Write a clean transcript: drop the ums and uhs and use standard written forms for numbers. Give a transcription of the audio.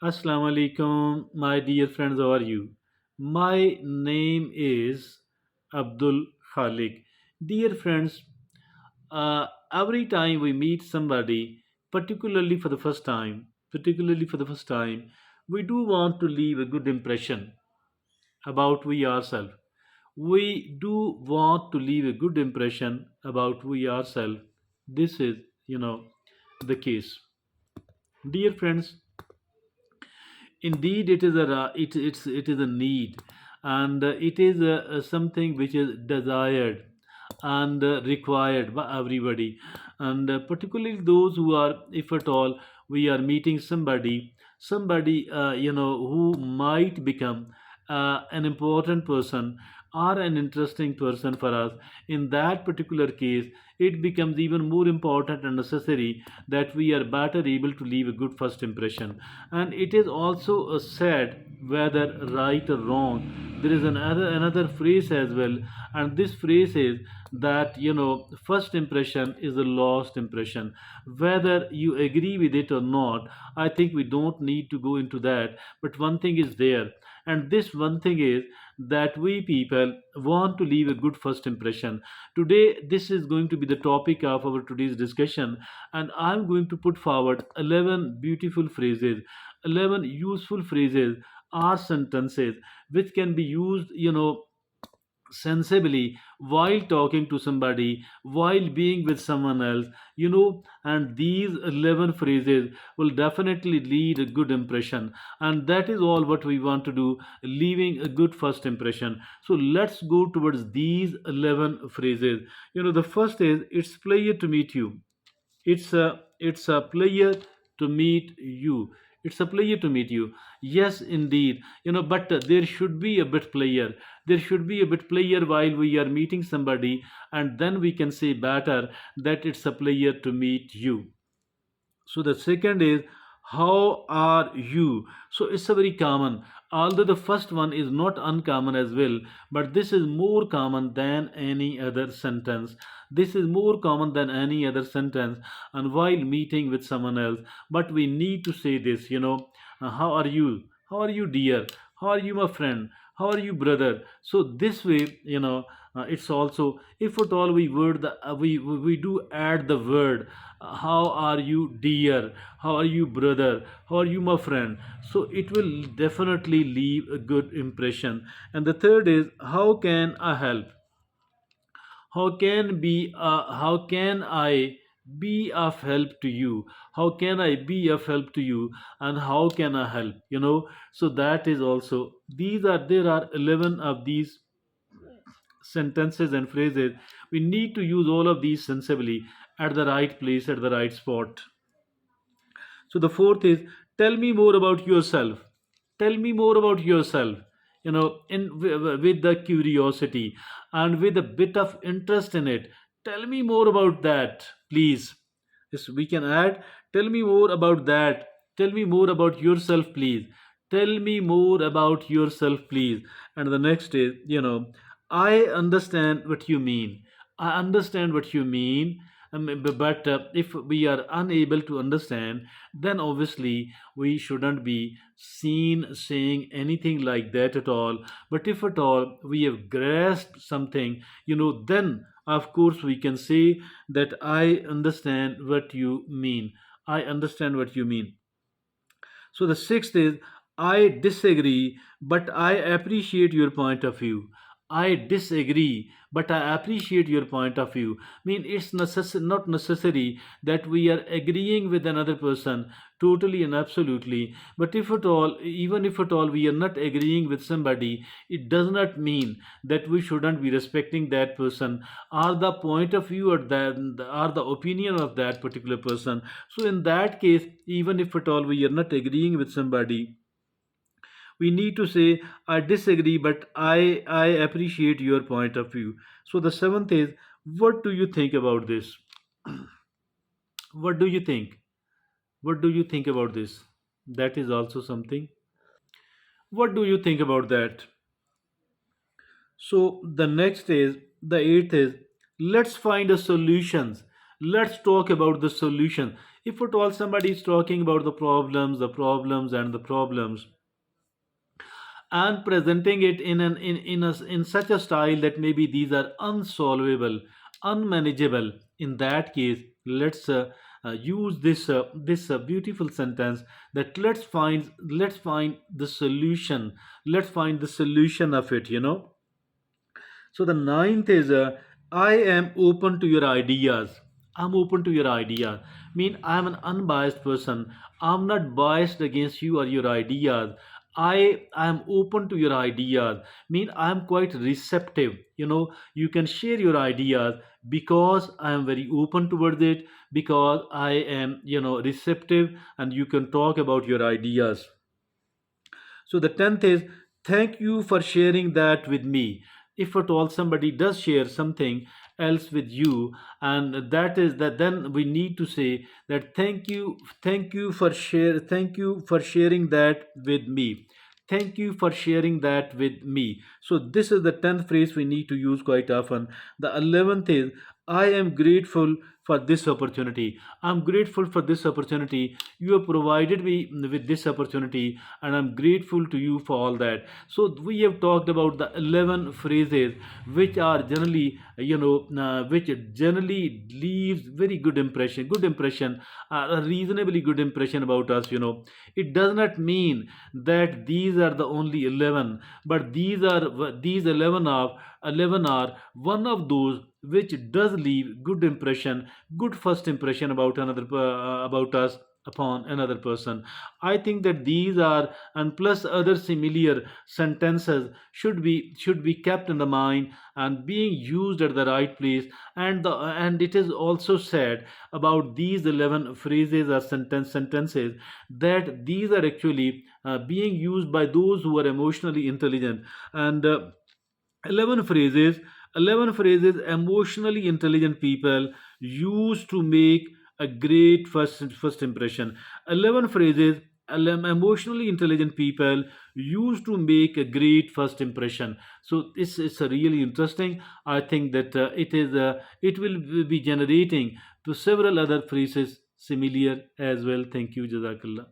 Assalamu alaikum, my dear friends. How are you? My name is Abdul Khalik. Dear friends, every time we meet somebody, particularly for the first time, we do want to leave a good impression about we ourselves. We do want to leave a good impression about we ourselves. This is, you know, the case. Dear friends, indeed, it is a need, and it is something which is desired and required by everybody, and particularly those who are, if at all, we are meeting somebody who might become an important person or an interesting person for us. In that particular case, it becomes even more important and necessary that we are better able to leave a good first impression. And it is also said, whether right or wrong, there is another phrase as well, and this phrase is that first impression is a lost impression. Whether you agree with it or not, I think we don't need to go into that, but one thing is there, and this one thing is that we people want to leave a good first impression. Today, this is going to be the topic of our today's discussion, and I'm going to put forward 11 beautiful phrases, 11 useful phrases or sentences which can be used, sensibly while talking to somebody, while being with someone else, and these 11 phrases will definitely lead a good impression. And that is all what we want to do, leaving a good first impression. So let's go towards these 11 phrases. The first is, it's pleasure to meet you. It's a pleasure to meet you. It's a pleasure to meet you. Yes, indeed. But there should be a bit pleasure. There should be a bit pleasure while we are meeting somebody, and then we can say better that it's a pleasure to meet you. So the second is, how are you? So it's a very common, although the first one is not uncommon as well, but this is more common than any other sentence. This is more common than any other sentence, and while meeting with someone else, but we need to say this, how are you? How are you, dear? How are you, my friend? How are you, brother? So this way, it's also, if at all we word the we do add the word, how are you, dear? How are you, brother? How are you, my friend? So it will definitely leave a good impression. And the third is, how can I help? How can I be of help to you? How can I be of help to you? And how can I help? So that is also, there are 11 of these sentences and phrases. We need to use all of these sensibly, at the right place, at the right spot. So the fourth is, tell me more about yourself. Tell me more about yourself. With the curiosity and with a bit of interest in it. Tell me more about that, please. Yes, we can add, tell me more about that. Tell me more about yourself, please. Tell me more about yourself, please. And the next is, I understand what you mean. I understand what you mean. But if we are unable to understand, then obviously we shouldn't be seen saying anything like that at all. But if at all we have grasped something, then of course we can say that I understand what you mean. I understand what you mean. So the sixth is, I disagree, but I appreciate your point of view. I disagree, but I appreciate your point of view. Mean it's not necessary that we are agreeing with another person totally and absolutely. But if at all, even if at all we are not agreeing with somebody, it does not mean that we shouldn't be respecting that person or the point of view or the opinion of that particular person. So in that case, even if at all we are not agreeing with somebody, we need to say, I disagree, but I appreciate your point of view. So the seventh is, what do you think about this? What do you think? What do you think about this? That is also something. What do you think about that? So the next is, the eighth is, let's find a solutions. Let's talk about the solution. If at all somebody is talking about the problems and the problems, and presenting it in such a style that maybe these are unsolvable, unmanageable, in that case, let's use this beautiful sentence, that let's find the solution. Let's find the solution of it, so the ninth is, I am open to your ideas. I'm open to your ideas. Mean I'm an unbiased person. I'm not biased against you or your ideas. I am open to your ideas. Mean I'm quite receptive. You can share your ideas because I am very open towards it, because I am receptive, and you can talk about your ideas. So the 10th is, thank you for sharing that with me. If at all somebody does share something else with you, and that is that, then we need to say that thank you for sharing that with me. Thank you for sharing that with me. So this is the 10th phrase we need to use quite often. The 11th is, I am grateful for this opportunity. I'm grateful for this opportunity. You have provided me with this opportunity, and I'm grateful to you for all that. So we have talked about the 11 phrases which are generally, which generally leaves very good impression, a reasonably good impression about us. It does not mean that these are the only 11, but these 11 are one of those which does leave good impression, good first impression about about us upon another person. I think that these are, and plus other similar sentences, should be kept in the mind and being used at the right place. And it is also said about these 11 phrases or sentences, that these are actually being used by those who are emotionally intelligent. And 11 phrases 11 phrases emotionally intelligent people use to make a great first impression. 11 phrases emotionally intelligent people use to make a great first impression. So this is a really interesting. I think that it will be generating to several other phrases similar as well. Thank you, jazakallah.